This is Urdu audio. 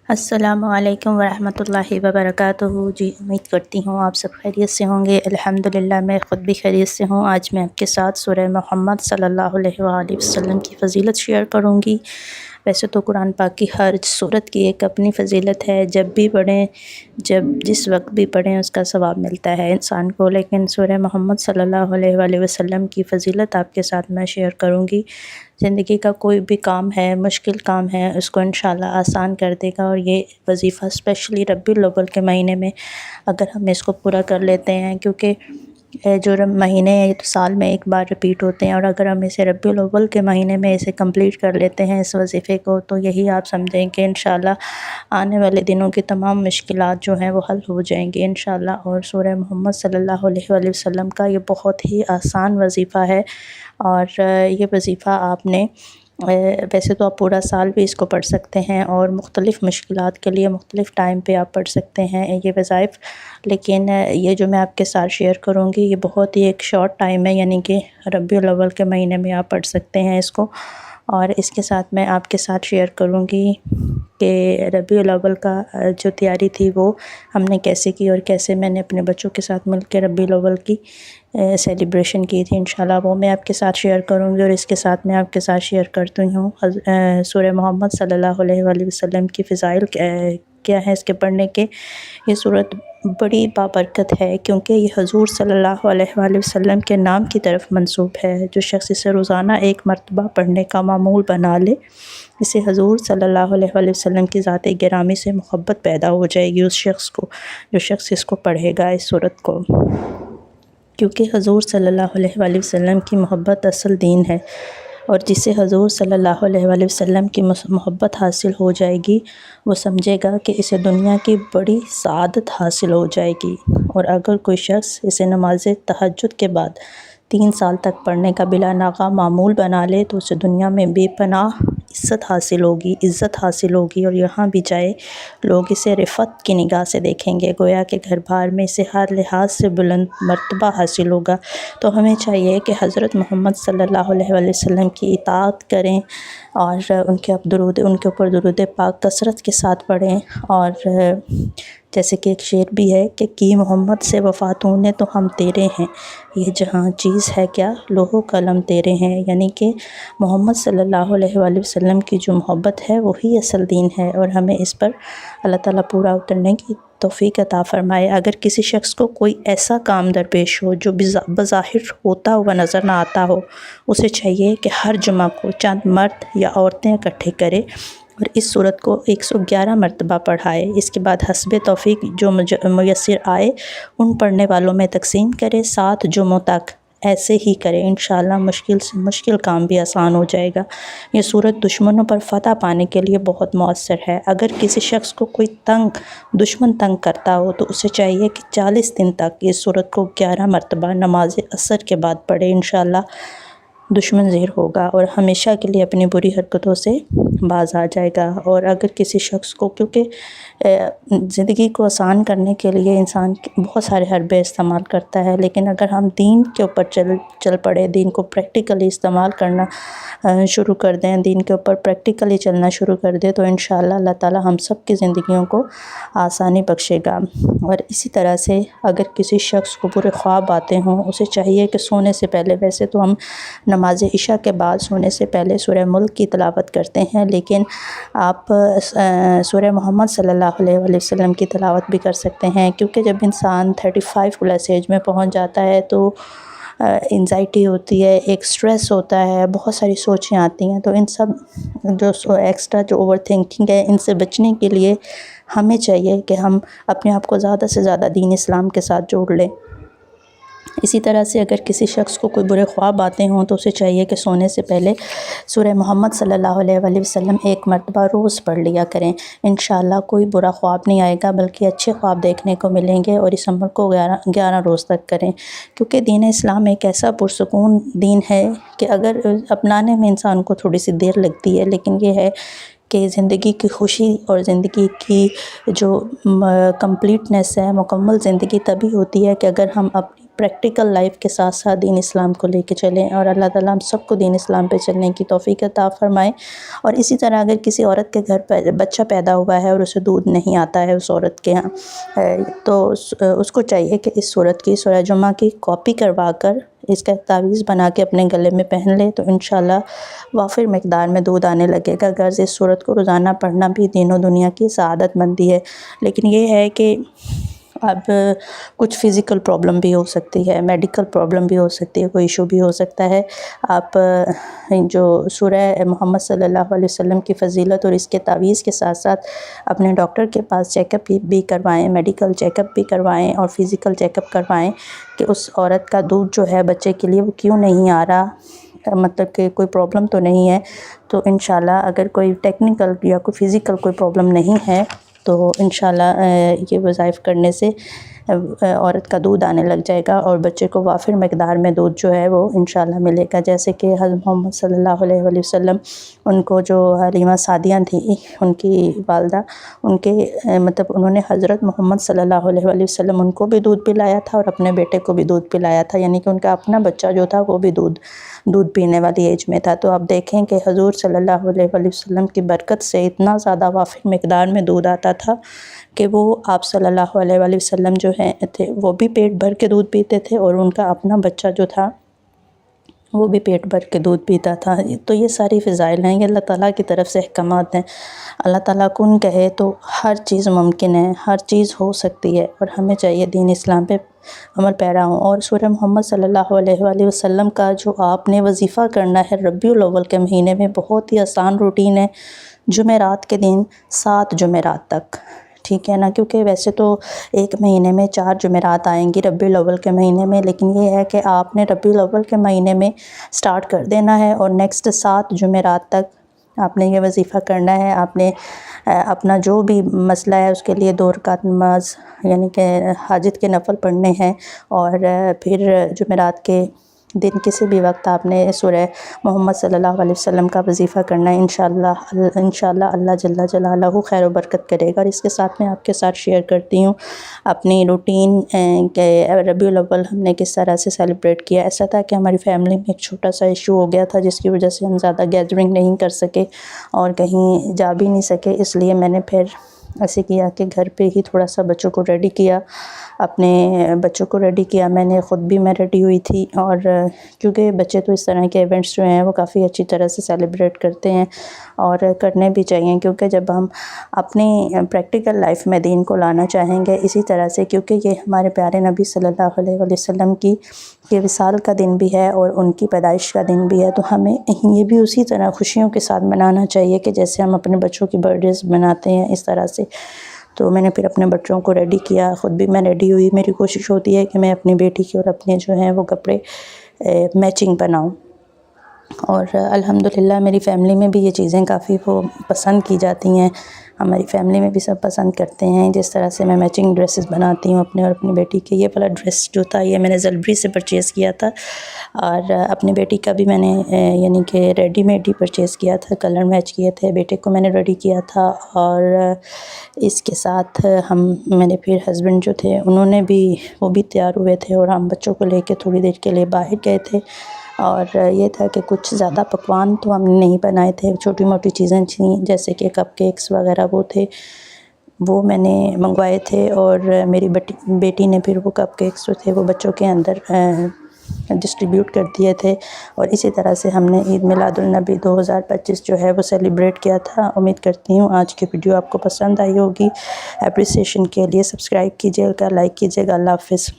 السلام علیکم ورحمۃ اللہ وبرکاتہ۔ جی امید کرتی ہوں آپ سب خیریت سے ہوں گے۔ الحمدللہ میں خود بھی خیریت سے ہوں۔ آج میں آپ کے ساتھ سورہ محمد صلی اللہ علیہ وآلہ وسلم کی فضیلت شیئر کروں گی۔ ویسے تو قرآن پاک کی ہر سورت کی ایک اپنی فضیلت ہے، جب بھی پڑھیں، جس وقت بھی پڑھیں اس کا ثواب ملتا ہے انسان کو، لیکن سورہ محمد صلی اللہ علیہ وآلہ وسلم کی فضیلت آپ کے ساتھ میں شیئر کروں گی۔ زندگی کا کوئی بھی کام ہے، مشکل کام ہے، اس کو انشاءاللہ آسان کر دے گا، اور یہ وظیفہ اسپیشلی ربیع الاول کے مہینے میں اگر ہم اس کو پورا کر لیتے ہیں، کیونکہ جو مہینے سال میں ایک بار رپیٹ ہوتے ہیں، اور اگر ہم اسے ربیع الاول کے مہینے میں اسے کمپلیٹ کر لیتے ہیں اس وظیفے کو، تو یہی آپ سمجھیں کہ انشاءاللہ آنے والے دنوں کی تمام مشکلات جو ہیں وہ حل ہو جائیں گی انشاءاللہ۔ اور سورہ محمد صلی اللہ علیہ وآلہ وسلم کا یہ بہت ہی آسان وظیفہ ہے، اور یہ وظیفہ آپ نے ویسے تو آپ پورا سال بھی اس کو پڑھ سکتے ہیں، اور مختلف مشکلات کے لیے مختلف ٹائم پہ آپ پڑھ سکتے ہیں یہ وظائف، لیکن یہ جو میں آپ کے ساتھ شیئر کروں گی یہ بہت ہی ایک شارٹ ٹائم ہے، یعنی کہ ربیع الاول کے مہینے میں آپ پڑھ سکتے ہیں اس کو۔ اور اس کے ساتھ میں آپ کے ساتھ شیئر کروں گی کہ ربیع الاول کا جو تیاری تھی وہ ہم نے کیسے کی، اور کیسے میں نے اپنے بچوں کے ساتھ مل کے ربیع الاول کی سیلیبریشن کی تھی انشاءاللہ، وہ میں آپ کے ساتھ شیئر کروں گی۔ اور اس کے ساتھ میں آپ کے ساتھ شیئر کرتی ہوں سورہ محمد صلی اللہ علیہ وآلہ وسلم کی فضائل کیا ہے اس کے پڑھنے کے۔ یہ سورت بڑی بابرکت ہے، کیونکہ یہ حضور صلی اللہ علیہ وآلہ وسلم کے نام کی طرف منسوب ہے۔ جو شخص اسے روزانہ ایک مرتبہ پڑھنے کا معمول بنا لے، اسے حضور صلی اللہ علیہ وآلہ وسلم کی ذات گرامی سے محبت پیدا ہو جائے گی اس شخص کو، جو شخص اس کو پڑھے گا اس سورت کو، کیونکہ حضور صلی اللہ علیہ وآلہ وسلم کی محبت اصل دین ہے، اور جسے حضور صلی اللہ علیہ وآلہ وسلم کی محبت حاصل ہو جائے گی وہ سمجھے گا کہ اسے دنیا کی بڑی سعادت حاصل ہو جائے گی۔ اور اگر کوئی شخص اسے نماز تہجد کے بعد 3 سال تک پڑھنے کا بلا ناغہ معمول بنا لے تو اسے دنیا میں بے پناہ عزت حاصل ہوگی، اور یہاں بھی جائے لوگ اسے رفعت کی نگاہ سے دیکھیں گے، گویا کہ گھر بار میں اسے ہر لحاظ سے بلند مرتبہ حاصل ہوگا۔ تو ہمیں چاہیے کہ حضرت محمد صلی اللہ علیہ وآلہ وسلم کی اطاعت کریں، اور ان کے اوپر درود پاک کثرت کے ساتھ پڑھیں، اور جیسے کہ ایک شعر بھی ہے کہ کی محمد سے وفاتوں نے تو ہم تیرے ہیں، یہ جہاں چیز ہے کیا لوح و قلم تیرے ہیں، یعنی کہ محمد صلی اللہ علیہ وآلہ وسلم کی جو محبت ہے وہی اصل دین ہے، اور ہمیں اس پر اللہ تعالیٰ پورا اترنے کی توفیق عطا فرمائے۔ اگر کسی شخص کو کوئی ایسا کام درپیش ہو جو بظاہر ہوتا ہوا نظر نہ آتا ہو، اسے چاہیے کہ ہر جمعہ کو چند مرد یا عورتیں اکٹھے کرے اور اس سورت کو 111 مرتبہ پڑھائے۔ اس کے بعد حسب توفیق جو میسر آئے ان پڑھنے والوں میں تقسیم کرے، 7 جمعوں تک ایسے ہی کرے، انشاءاللہ مشکل سے مشکل کام بھی آسان ہو جائے گا۔ یہ سورت دشمنوں پر فتح پانے کے لیے بہت مؤثر ہے۔ اگر کسی شخص کو کوئی دشمن تنگ کرتا ہو تو اسے چاہیے کہ 40 دن تک اس سورت کو 11 مرتبہ نماز عصر کے بعد پڑھے، انشاءاللہ دشمن زیر ہوگا اور ہمیشہ کے لیے اپنی بری حرکتوں سے باز آ جائے گا۔ اور اگر کسی شخص کو، کیونکہ زندگی کو آسان کرنے کے لیے انسان بہت سارے حربے استعمال کرتا ہے، لیکن اگر ہم دین کے اوپر چل پڑے، دین کو پریکٹیکلی استعمال کرنا شروع کر دیں، دین کے اوپر پریکٹیکلی چلنا شروع کر دیں، تو انشاءاللہ اللہ تعالی ہم سب کی زندگیوں کو آسانی بخشے گا۔ اور اسی طرح سے اگر کسی شخص کو برے خواب آتے ہوں، اسے چاہیے کہ سونے سے پہلے، ویسے تو ہم نماز عشاء کے بعد سونے سے پہلے سورہ ملک کی تلاوت کرتے ہیں، لیکن آپ سورہ محمد صلی اللہ علیہ وآلہ وسلم کی تلاوت بھی کر سکتے ہیں، کیونکہ جب انسان 35 پلس ایج میں پہنچ جاتا ہے تو انزائٹی ہوتی ہے، ایک سٹریس ہوتا ہے، بہت ساری سوچیں آتی ہیں، تو ان سب جو ایکسٹرا جو اوور تھنکنگ ہے ان سے بچنے کے لیے ہمیں چاہیے کہ ہم اپنے آپ کو زیادہ سے زیادہ دین اسلام کے ساتھ جوڑ لیں۔ اسی طرح سے اگر کسی شخص کو کوئی برے خواب آتے ہوں تو اسے چاہیے کہ سونے سے پہلے سورہ محمد صلی اللہ علیہ وآلہ وسلم 1 مرتبہ روز پڑھ لیا کریں، انشاءاللہ کوئی برا خواب نہیں آئے گا بلکہ اچھے خواب دیکھنے کو ملیں گے۔ اور اس عمل کو 11 روز تک کریں، کیونکہ دین اسلام ایک ایسا پرسکون دین ہے کہ اگر اپنانے میں انسان کو تھوڑی سی دیر لگتی ہے، لیکن یہ ہے کہ زندگی کی خوشی اور زندگی کی جو کمپلیٹنس ہے، مکمل زندگی تبھی ہوتی ہے کہ اگر ہم اپنی پریکٹیکل لائف کے ساتھ ساتھ دین اسلام کو لے کے چلیں، اور اللہ تعالیٰ ہم سب کو دین اسلام پہ چلنے کی توفیق عطا فرمائے۔ اور اسی طرح اگر کسی عورت کے گھر پر بچہ پیدا ہوا ہے اور اسے دودھ نہیں آتا ہے اس عورت کے ہاں، تو اس کو چاہیے کہ اس سورت کی، سورہ جمعہ کی کاپی کروا کر اس کا تعویذ بنا کے اپنے گلے میں پہن لے، تو انشاءاللہ وافر مقدار میں دودھ آنے لگے گا۔ غرض اس سورت کو روزانہ پڑھنا بھی دین و دنیا کی سعادت مندی ہے، لیکن یہ ہے کہ اب کچھ فزیکل پرابلم بھی ہو سکتی ہے، میڈیکل پرابلم بھی ہو سکتی ہے، کوئی ایشو بھی ہو سکتا ہے۔ آپ جو سورہ محمد صلی اللہ علیہ وسلم کی فضیلت اور اس کے تعویذ کے ساتھ ساتھ اپنے ڈاکٹر کے پاس چیک اپ بھی کروائیں، میڈیکل چیک اپ بھی کروائیں اور فزیکل چیک اپ کروائیں کہ اس عورت کا دودھ جو ہے بچے کے لیے وہ کیوں نہیں آ رہا، مطلب کہ کوئی پرابلم تو نہیں ہے۔ تو انشاءاللہ اگر کوئی ٹیکنیکل یا کوئی فزیکل کوئی پرابلم نہیں ہے تو انشاءاللہ یہ وظائف کرنے سے عورت کا دودھ آنے لگ جائے گا اور بچے کو وافر مقدار میں دودھ جو ہے وہ انشاءاللہ ملے گا۔ جیسے کہ حضرت محمد صلی اللہ علیہ وآلہ وسلم، ان کو جو حلیمہ سعدیہ تھیں، ان کی والدہ، ان کے مطلب انہوں نے حضرت محمد صلی اللہ علیہ وآلہ وسلم ان کو بھی دودھ پلایا تھا اور اپنے بیٹے کو بھی دودھ پلایا تھا، یعنی کہ ان کا اپنا بچہ جو تھا وہ بھی دودھ پینے والی ایج میں تھا۔ تو آپ دیکھیں کہ حضور صلی اللہ علیہ وآلہ وسلم کی برکت سے اتنا زیادہ وافر مقدار میں دودھ آتا تھا کہ وہ آپ صلی اللہ علیہ وآلہ وسلم جو تھے وہ بھی پیٹ بھر کے دودھ پیتے تھے اور ان کا اپنا بچہ جو تھا وہ بھی پیٹ بھر کے دودھ پیتا تھا۔ تو یہ ساری فضائل ہیں، یہ اللہ تعالیٰ کی طرف سے احکامات ہیں۔ اللہ تعالیٰ کن کہے تو ہر چیز ممکن ہے، ہر چیز ہو سکتی ہے، اور ہمیں چاہیے دین اسلام پہ عمل پیرا ہوں۔ اور سورہ محمد صلی اللہ علیہ وآلہ وسلم کا جو آپ نے وظیفہ کرنا ہے ربیع الاول کے مہینے میں، بہت ہی آسان روٹین ہے۔ جمعرات کے دن 7 جمعرات تک، ٹھیک ہے نا، کیونکہ ویسے تو ایک مہینے میں 4 جمعرات آئیں گی ربیع الاول کے مہینے میں، لیکن یہ ہے کہ آپ نے ربیع الاول کے مہینے میں سٹارٹ کر دینا ہے اور نیکسٹ 7 جمعرات تک آپ نے یہ وظیفہ کرنا ہے۔ آپ نے اپنا جو بھی مسئلہ ہے اس کے لیے 2 رکعت نماز یعنی کہ حاجت کے نفل پڑھنے ہیں، اور پھر جمعرات کے دن کسی بھی وقت آپ نے سورہ محمد صلی اللہ علیہ وسلم کا وظیفہ کرنا ہے۔ انشاءاللہ اللہ جل جلالہ خیر و برکت کرے گا۔ اور اس کے ساتھ میں آپ کے ساتھ شیئر کرتی ہوں اپنی روٹین کہ ربیع الاول ہم نے کس طرح سے سیلیبریٹ کیا۔ ایسا تھا کہ ہماری فیملی میں ایک چھوٹا سا ایشو ہو گیا تھا جس کی وجہ سے ہم زیادہ گیدرنگ نہیں کر سکے اور کہیں جا بھی نہیں سکے، اس لیے میں نے پھر ایسے کیا کہ گھر پہ ہی تھوڑا سا بچوں کو ریڈی کیا، اپنے بچوں کو ریڈی کیا، میں نے خود بھی میں ریڈی ہوئی تھی۔ اور کیونکہ بچے تو اس طرح کے ایونٹس جو ہیں وہ کافی اچھی طرح سے سیلیبریٹ کرتے ہیں اور کرنے بھی چاہیے، کیونکہ جب ہم اپنی پریکٹیکل لائف میں دین کو لانا چاہیں گے اسی طرح سے، کیونکہ یہ ہمارے پیارے نبی صلی اللہ علیہ وآلہ وسلم کی وصال کا دن بھی ہے اور ان کی پیدائش کا دن بھی ہے، تو ہمیں یہ بھی اسی طرح خوشیوں کے ساتھ منانا چاہیے کہ جیسے ہم اپنے بچوں کی برتھ ڈیز مناتے ہیں اس طرح سے۔ تو میں نے پھر اپنے بچوں کو ریڈی کیا، خود بھی میں ریڈی ہوئی۔ میری کوشش ہوتی ہے کہ میں اپنی بیٹی کی اور اپنے جو ہیں وہ کپڑے میچنگ بناؤں، اور الحمدللہ میری فیملی میں بھی یہ چیزیں کافی پسند کی جاتی ہیں، ہماری فیملی میں بھی سب پسند کرتے ہیں جس طرح سے میں میچنگ ڈریسز بناتی ہوں اپنے اور اپنی بیٹی کے۔ یہ والا ڈریس جو تھا یہ میں نے زلبری سے پرچیز کیا تھا، اور اپنی بیٹی کا بھی میں نے یعنی کہ ریڈی میڈ ہی پرچیز کیا تھا، کلر میچ کیے تھے، بیٹے کو میں نے ریڈی کیا تھا۔ اور اس کے ساتھ میرے پھر ہسبینڈ جو تھے انہوں نے بھی، وہ بھی تیار ہوئے تھے اور ہم بچوں کو لے کے تھوڑی دیر کے لیے باہر گئے تھے۔ اور یہ تھا کہ کچھ زیادہ پکوان تو ہم نے نہیں بنائے تھے، چھوٹی موٹی چیزیں تھیں جیسے کہ کپ کیکس وغیرہ وہ تھے، وہ میں نے منگوائے تھے، اور میری بیٹی نے پھر وہ کپ کیکس جو تھے وہ بچوں کے اندر ڈسٹریبیوٹ کر دیے تھے۔ اور اسی طرح سے ہم نے عید میلاد النبی 2025 جو ہے وہ سیلیبریٹ کیا تھا۔ امید کرتی ہوں آج کی ویڈیو آپ کو پسند آئی ہوگی۔ اپریسیشن کے لیے سبسکرائب کیجیے گا، لائک کیجیے گا۔ اللہ حافظ۔